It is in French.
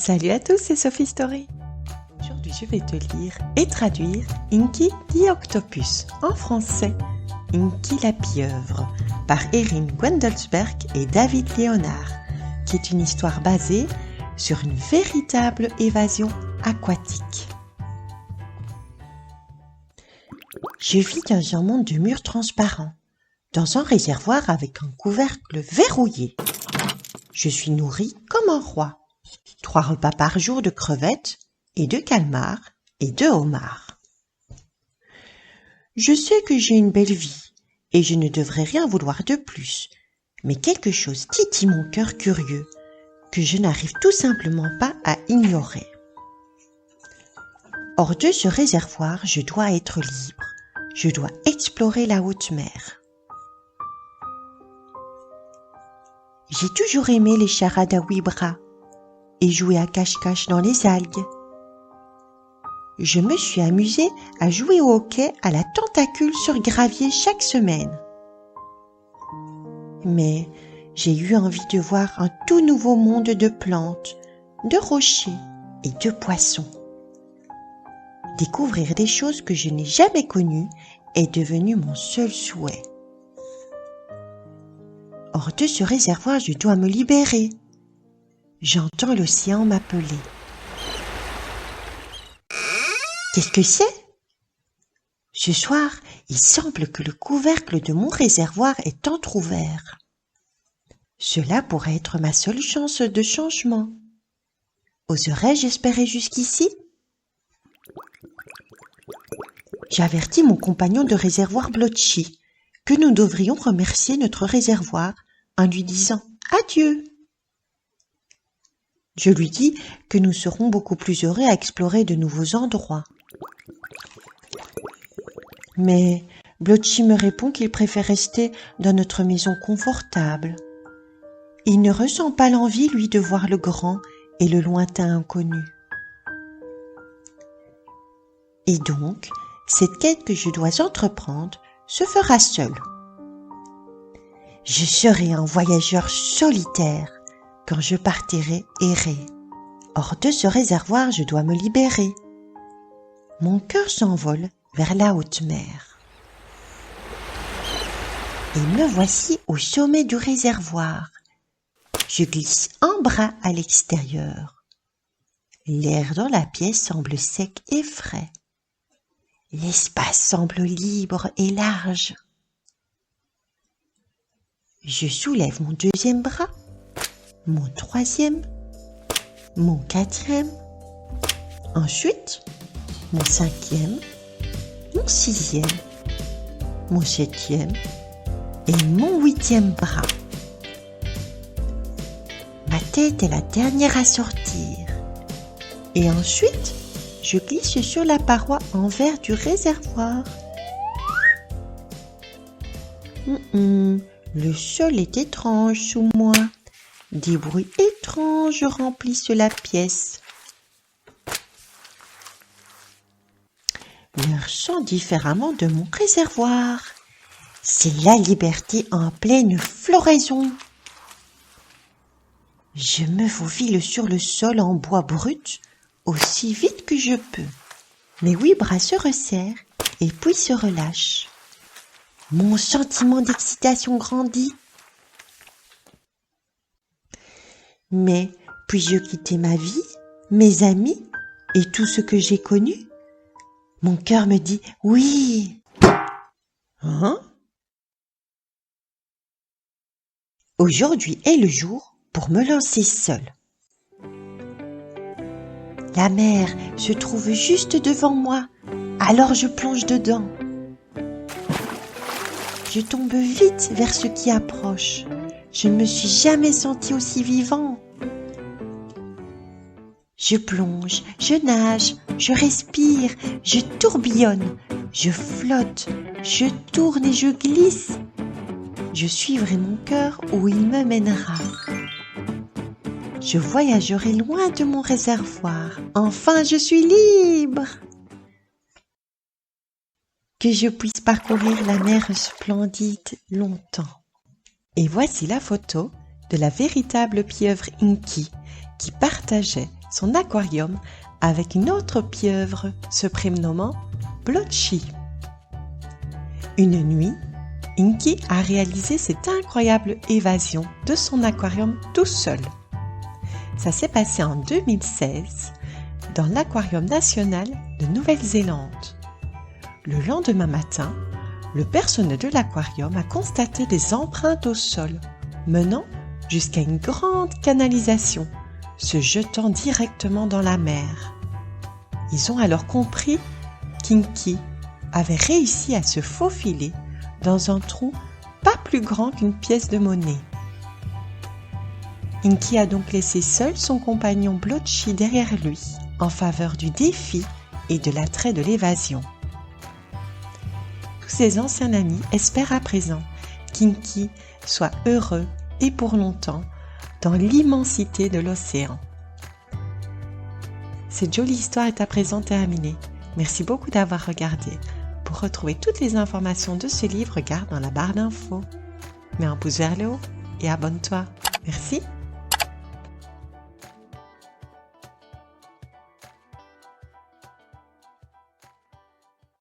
Salut à tous, c'est Sophie Story. Aujourd'hui, je vais te lire et traduire Inky the Octopus en français. Inky la pieuvre par Erin Guendelsberg et David Léonard, qui est une histoire basée sur une véritable évasion aquatique. Je vis dans un monde de murs transparents, dans un réservoir avec un couvercle verrouillé. Je suis nourri comme un roi. 3 repas par jour de crevettes et de calmars et de homards. Je sais que j'ai une belle vie et je ne devrais rien vouloir de plus, mais quelque chose titille mon cœur curieux que je n'arrive tout simplement pas à ignorer. Hors de ce réservoir, je dois être libre. Je dois explorer la haute mer. J'ai toujours aimé les charades à 8 bras et jouer à cache-cache dans les algues. Je me suis amusée à jouer au hockey à la tentacule sur gravier chaque semaine. Mais j'ai eu envie de voir un tout nouveau monde de plantes, de rochers et de poissons. Découvrir des choses que je n'ai jamais connues est devenu mon seul souhait. Hors de ce réservoir, je dois me libérer. J'entends l'océan m'appeler. Qu'est-ce que c'est ? Ce soir, il semble que le couvercle de mon réservoir est entrouvert. Cela pourrait être ma seule chance de changement. Oserais-je espérer jusqu'ici ? J'avertis mon compagnon de réservoir Blotchy que nous devrions remercier notre réservoir en lui disant adieu. Je lui dis que nous serons beaucoup plus heureux à explorer de nouveaux endroits. Mais Blotchy me répond qu'il préfère rester dans notre maison confortable. Il ne ressent pas l'envie, lui, de voir le grand et le lointain inconnu. Et donc, cette quête que je dois entreprendre se fera seule. Je serai un voyageur solitaire quand je partirai errer. Hors de ce réservoir, je dois me libérer. Mon cœur s'envole vers la haute mer. Et me voici au sommet du réservoir. Je glisse un bras à l'extérieur. L'air dans la pièce semble sec et frais. L'espace semble libre et large. Je soulève mon 2e bras, mon 3e, mon 4e, ensuite mon 5e, mon 6e, mon 7e et mon 8e bras. Ma tête est la dernière à sortir. Et ensuite, je glisse sur la paroi en verre du réservoir. Le sol est étrange sous moi. Des bruits étranges remplissent la pièce. Je ressens différemment de mon réservoir. C'est la liberté en pleine floraison. Je me faufile sur le sol en bois brut aussi vite que je peux. Mes 8 bras se resserrent et puis se relâchent. Mon sentiment d'excitation grandit. Mais puis-je quitter ma vie, mes amis et tout ce que j'ai connu ? Mon cœur me dit oui. Hein ? Aujourd'hui est le jour pour me lancer seule. La mer se trouve juste devant moi, alors je plonge dedans. Je tombe vite vers ce qui approche. Je ne me suis jamais sentie aussi vivant. Je plonge, je nage, je respire, je tourbillonne, je flotte, je tourne et je glisse. Je suivrai mon cœur où il me mènera. Je voyagerai loin de mon réservoir. Enfin, je suis libre. Que je puisse parcourir la mer splendide longtemps. Et voici la photo de la véritable pieuvre Inky qui partageait son aquarium avec une autre pieuvre se prénommant Blotchy. Une nuit, Inky a réalisé cette incroyable évasion de son aquarium tout seul. Ça s'est passé en 2016 dans l'aquarium national de Nouvelle-Zélande. Le lendemain matin, le personnel de l'aquarium a constaté des empreintes au sol menant jusqu'à une grande canalisation se jetant directement dans la mer. Ils ont alors compris qu'Inky avait réussi à se faufiler dans un trou pas plus grand qu'une pièce de monnaie. Inky a donc laissé seul son compagnon Blotchy derrière lui en faveur du défi et de l'attrait de l'évasion. Tous ses anciens amis espèrent à présent qu'Inky soit heureux et pour longtemps dans l'immensité de l'océan. Cette jolie histoire est à présent terminée. Merci beaucoup d'avoir regardé. Pour retrouver toutes les informations de ce livre, regarde dans la barre d'infos. Mets un pouce vers le haut et abonne-toi. Merci.